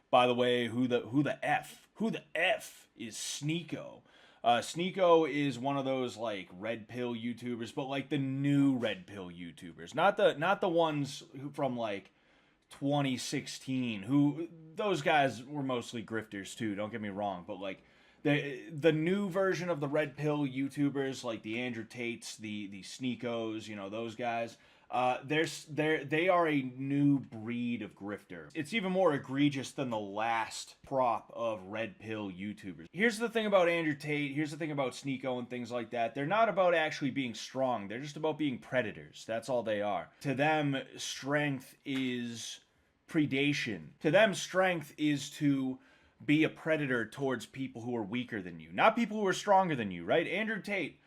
By the way, who the F is Sneako? Sneako is one of those like red pill YouTubers, but like the new red pill YouTubers, not the ones who from like 2016. Who those guys were mostly grifters too. Don't get me wrong, but like the new version of the red pill YouTubers, like the Andrew Tates, the Sneakos, those guys. They are a new breed of grifter. It's even more egregious than the last prop of red pill YouTubers. Here's the thing about Andrew Tate. Here's the thing about Sneako and things like that. They're not about actually being strong. They're just about being predators. That's all they are. To them, strength is predation. To them, strength is to be a predator towards people who are weaker than you, not people who are stronger than you, right? Andrew Tate,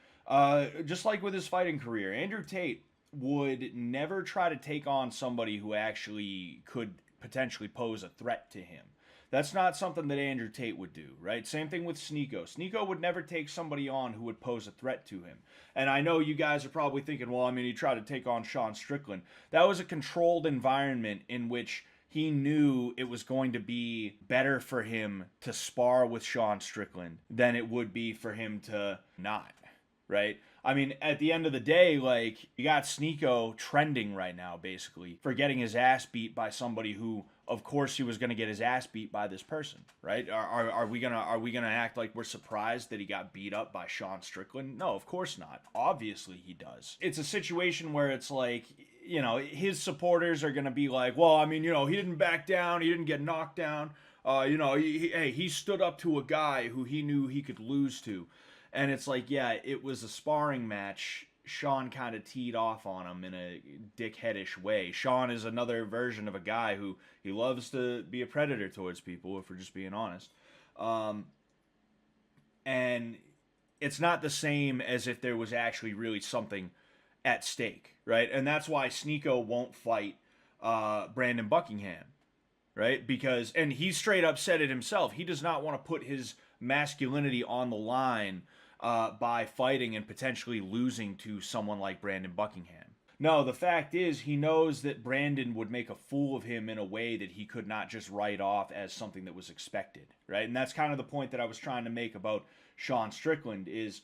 just like with his fighting career, Andrew Tate would never try to take on somebody who actually could potentially pose a threat to him. That's not something that Andrew Tate would do, right? Same thing with Sneako. Sneako would never take somebody on who would pose a threat to him. And I know you guys are probably thinking, well, I mean, he tried to take on Sean Strickland. That was a controlled environment in which he knew it was going to be better for him to spar with Sean Strickland than it would be for him to not, right? I mean, at the end of the day, like, you got Sneako trending right now, basically, for getting his ass beat by somebody who, of course, he was going to get his ass beat by this person, right? Are we gonna act like we're surprised that he got beat up by Sean Strickland? No, of course not. Obviously, he does. It's a situation where it's like, his supporters are going to be like, well, I mean, he didn't back down. He didn't get knocked down. He stood up to a guy who he knew he could lose to. And it's like, yeah, it was a sparring match. Sean kind of teed off on him in a dickheadish way. Sean is another version of a guy who he loves to be a predator towards people, if we're just being honest. And it's not the same as if there was actually really something at stake, right? And that's why Sneako won't fight Brandon Buckingham, right? And he straight up said it himself. He does not want to put his masculinity on the line by fighting and potentially losing to someone like Brandon Buckingham. No, the fact is he knows that Brandon would make a fool of him in a way that he could not just write off as something that was expected, right? And that's kind of the point that I was trying to make about Sean Strickland is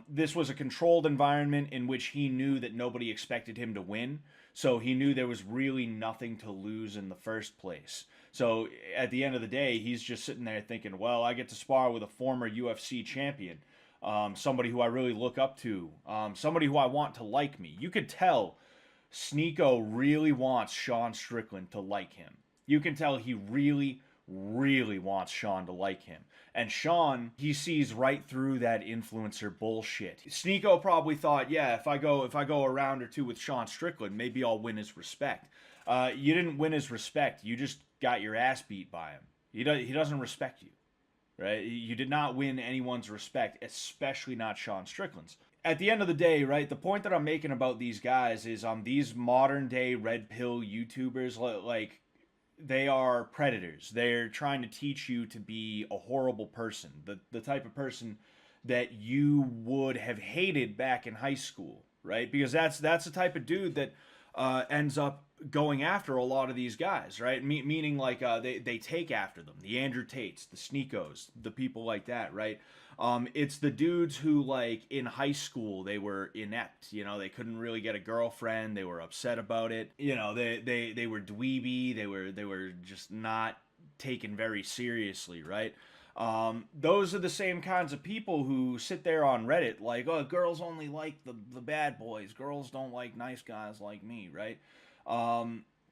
this was a controlled environment in which he knew that nobody expected him to win. So he knew there was really nothing to lose in the first place. So at the end of the day, he's just sitting there thinking, well, I get to spar with a former UFC champion, somebody who I really look up to, somebody who I want to like me. You could tell Sneako really wants Sean Strickland to like him. You can tell he really, really wants Sean to like him. And Sean, he sees right through that influencer bullshit. Sneako probably thought, yeah, if I go a round or two with Sean Strickland, maybe I'll win his respect. You didn't win his respect. You just got your ass beat by him. He doesn't respect you, right? You did not win anyone's respect, especially not Sean Strickland's. At the end of the day, right, the point that I'm making about these guys is these modern day red pill YouTubers, like, they are predators. They're trying to teach you to be a horrible person, the type of person that you would have hated back in high school, right? Because that's the type of dude that ends up going after a lot of these guys, right? Meaning like they take after them. The Andrew Tates, the Sneakos, the people like that, right? It's the dudes who, like, in high school, they were inept. They couldn't really get a girlfriend. They were upset about it. They were dweeby. They were just not taken very seriously, right? Those are the same kinds of people who sit there on Reddit like, oh, girls only like the bad boys. Girls don't like nice guys like me, right?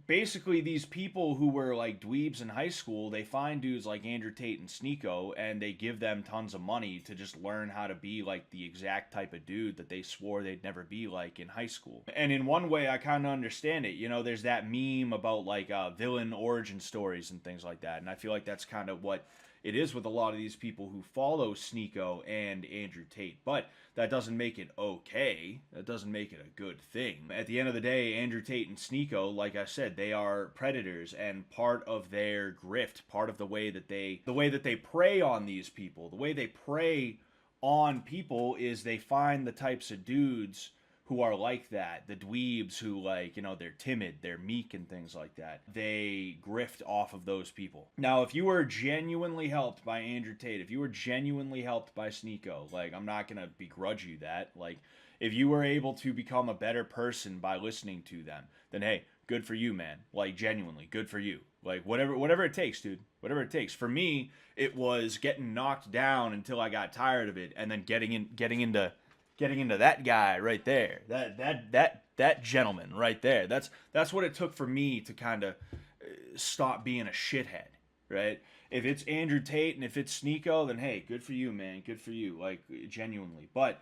Basically, these people who were like dweebs in high school, they find dudes like Andrew Tate and Sneako, and they give them tons of money to just learn how to be like the exact type of dude that they swore they'd never be like in high school. And in one way, I kind of understand it. There's that meme about like villain origin stories and things like that, and I feel like that's kind of what it is with a lot of these people who follow Sneako and Andrew Tate. But that doesn't make it okay. That doesn't make it a good thing. At the end of the day, Andrew Tate and Sneako, like I said, they are predators, and part of their grift, part of the way that they prey on these people, the way they prey on people is they find the types of dudes who are like that, the dweebs who, like, you know, they're timid, they're meek and things like that, they grift off of those people. Now, if you were genuinely helped by Andrew Tate, if you were genuinely helped by Sneako, like, I'm not gonna begrudge you that. Like, if you were able to become a better person by listening to them, then hey, good for you, man. Like, genuinely, good for you. Like, whatever it takes, dude. Whatever it takes. For me, it was getting knocked down until I got tired of it, and then getting into that guy right there. That gentleman right there. That's what it took for me to kind of stop being a shithead, right? If it's Andrew Tate and if it's Sneako, then hey, good for you, man. Good for you. Like, genuinely. But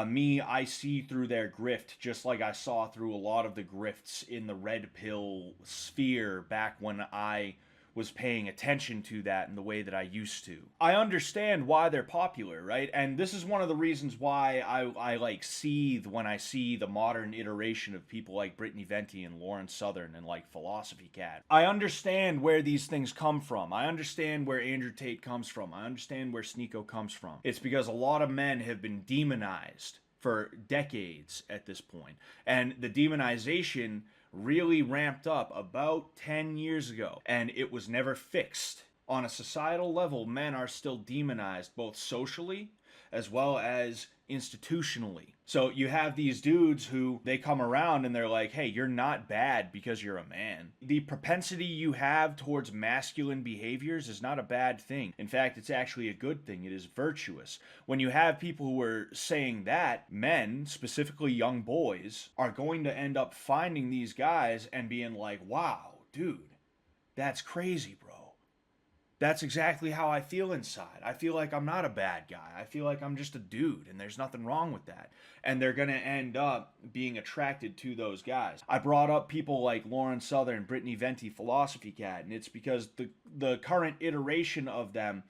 me, I see through their grift just like I saw through a lot of the grifts in the Redpill sphere back when I was paying attention to that in the way that I used to. I understand why they're popular, right? And this is one of the reasons why I like seethe when I see the modern iteration of people like Brittany Venti and Lauren Southern and like Philosophy Cat. I understand where these things come from. I understand where Andrew Tate comes from. I understand where Sneako comes from. It's because a lot of men have been demonized for decades at this point. And the demonization really ramped up about 10 years ago, and it was never fixed. On a societal level, men are still demonized, both socially as well as institutionally. So you have these dudes who, they come around and they're like, hey, you're not bad because you're a man. The propensity you have towards masculine behaviors is not a bad thing. In fact, it's actually a good thing. It is virtuous. When you have people who are saying that, men, specifically young boys, are going to end up finding these guys and being like, wow, dude, that's crazy, bro. That's exactly how I feel inside. I feel like I'm not a bad guy. I feel like I'm just a dude, and there's nothing wrong with that. And they're going to end up being attracted to those guys. I brought up people like Lauren Southern, Brittany Venti, Philosophy Cat, and it's because the current iteration of them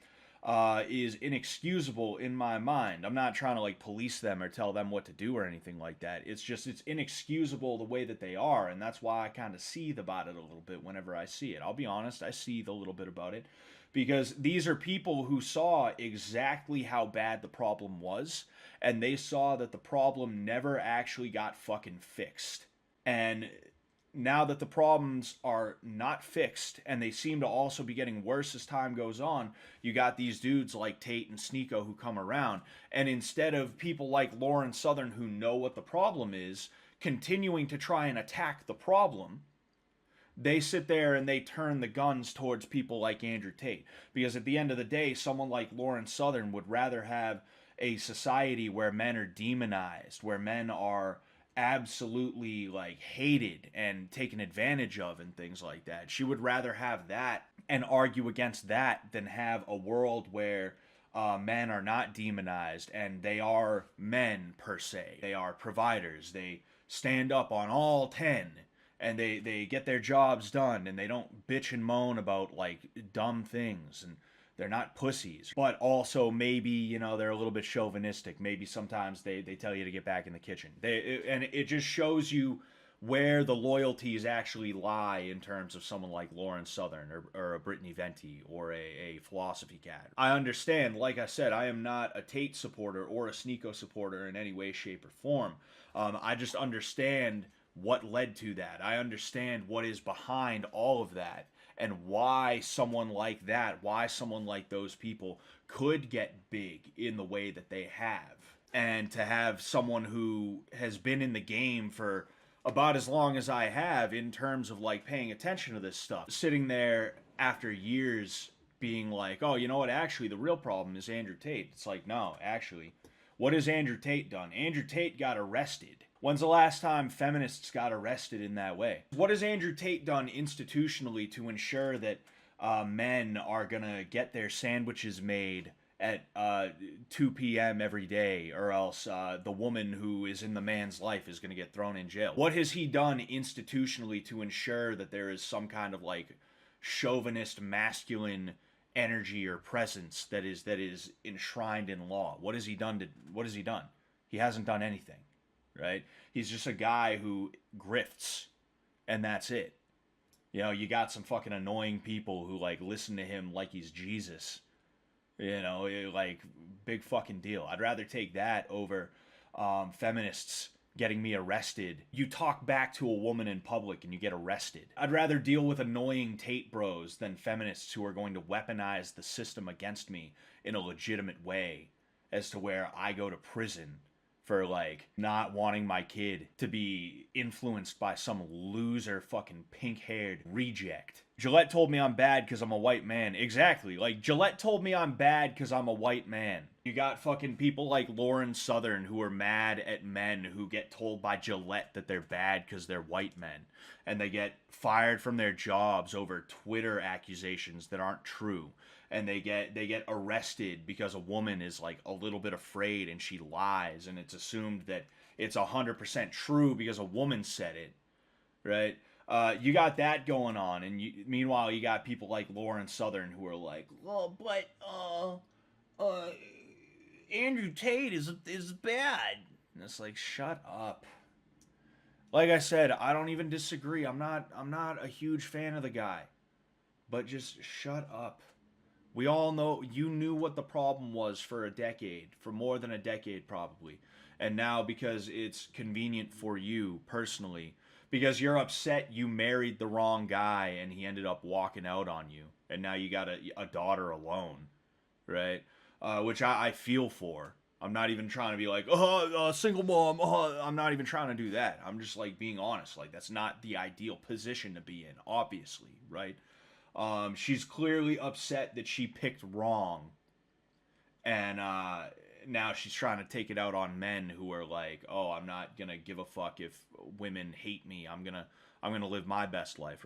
is inexcusable in my mind. I'm not trying to like police them or tell them what to do or anything like that. It's just, it's inexcusable the way that they are, and that's why I kind of seethe about it a little bit whenever I see it. I'll be honest, I seethe a little bit about it. Because these are people who saw exactly how bad the problem was, and they saw that the problem never actually got fucking fixed. And now that the problems are not fixed, and they seem to also be getting worse as time goes on, you got these dudes like Tate and Sneako who come around, and instead of people like Lauren Southern who know what the problem is, continuing to try and attack the problem, they sit there and they turn the guns towards people like Andrew Tate. Because at the end of the day, someone like Lauren Southern would rather have a society where men are demonized, where men are absolutely like hated and taken advantage of and things like that. She would rather have that and argue against that than have a world where men are not demonized and they are men per se. They are providers. They stand up on all 10. And they get their jobs done, and they don't bitch and moan about, like, dumb things, and they're not pussies. But also, maybe, you know, they're a little bit chauvinistic. Maybe sometimes they tell you to get back in the kitchen. And it just shows you where the loyalties actually lie in terms of someone like Lauren Southern or a Brittany Venti or a Philosophy Cat. I understand, like I said, I am not a Tate supporter or a Sneako supporter in any way, shape, or form. I just understand what led to that. I understand what is behind all of that and why someone like that, why someone like those people could get big in the way that they have. And to have someone who has been in the game for about as long as I have in terms of like paying attention to this stuff, sitting there after years being like, oh, you know what, actually the real problem is Andrew Tate. It's like, no, actually, what has Andrew Tate done? Andrew Tate got arrested. When's the last time feminists got arrested in that way? What has Andrew Tate done institutionally to ensure that men are gonna get their sandwiches made at 2 p.m. every day, or else the woman who is in the man's life is gonna get thrown in jail? What has he done institutionally to ensure that there is some kind of like chauvinist masculine energy or presence that is enshrined in law? What has he done? He hasn't done anything. Right? He's just a guy who grifts, and that's it. You know, you got some fucking annoying people who, like, listen to him like he's Jesus. You know, like, big fucking deal. I'd rather take that over feminists getting me arrested. You talk back to a woman in public and you get arrested. I'd rather deal with annoying Tate bros than feminists who are going to weaponize the system against me in a legitimate way, as to where I go to prison for like not wanting my kid to be influenced by some loser fucking pink-haired reject. Gillette told me I'm bad because I'm a white man. Exactly. Like, Gillette told me I'm bad because I'm a white man. You got fucking people like Lauren Southern who are mad at men who get told by Gillette that they're bad because they're white men. And they get fired from their jobs over Twitter accusations that aren't true. And they get arrested because a woman is like a little bit afraid and she lies. And it's assumed that it's 100% true because a woman said it. Right? You got that going on, and meanwhile you got people like Lauren Southern who are like, "Oh, but Andrew Tate is bad." And it's like, shut up. Like I said, I don't even disagree. I'm not a huge fan of the guy, but just shut up. We all know you knew what the problem was for a decade, for more than a decade probably, and now because it's convenient for you personally, because you're upset you married the wrong guy and he ended up walking out on you, and now you got a daughter alone, right? Which I feel for. I'm not even trying to be like, single mom. I'm not even trying to do that. I'm just like being honest. Like, that's not the ideal position to be in, obviously, right? She's clearly upset that she picked wrong, and now she's trying to take it out on men who are like, "Oh, I'm not gonna give a fuck if women hate me. I'm gonna live my best life," right?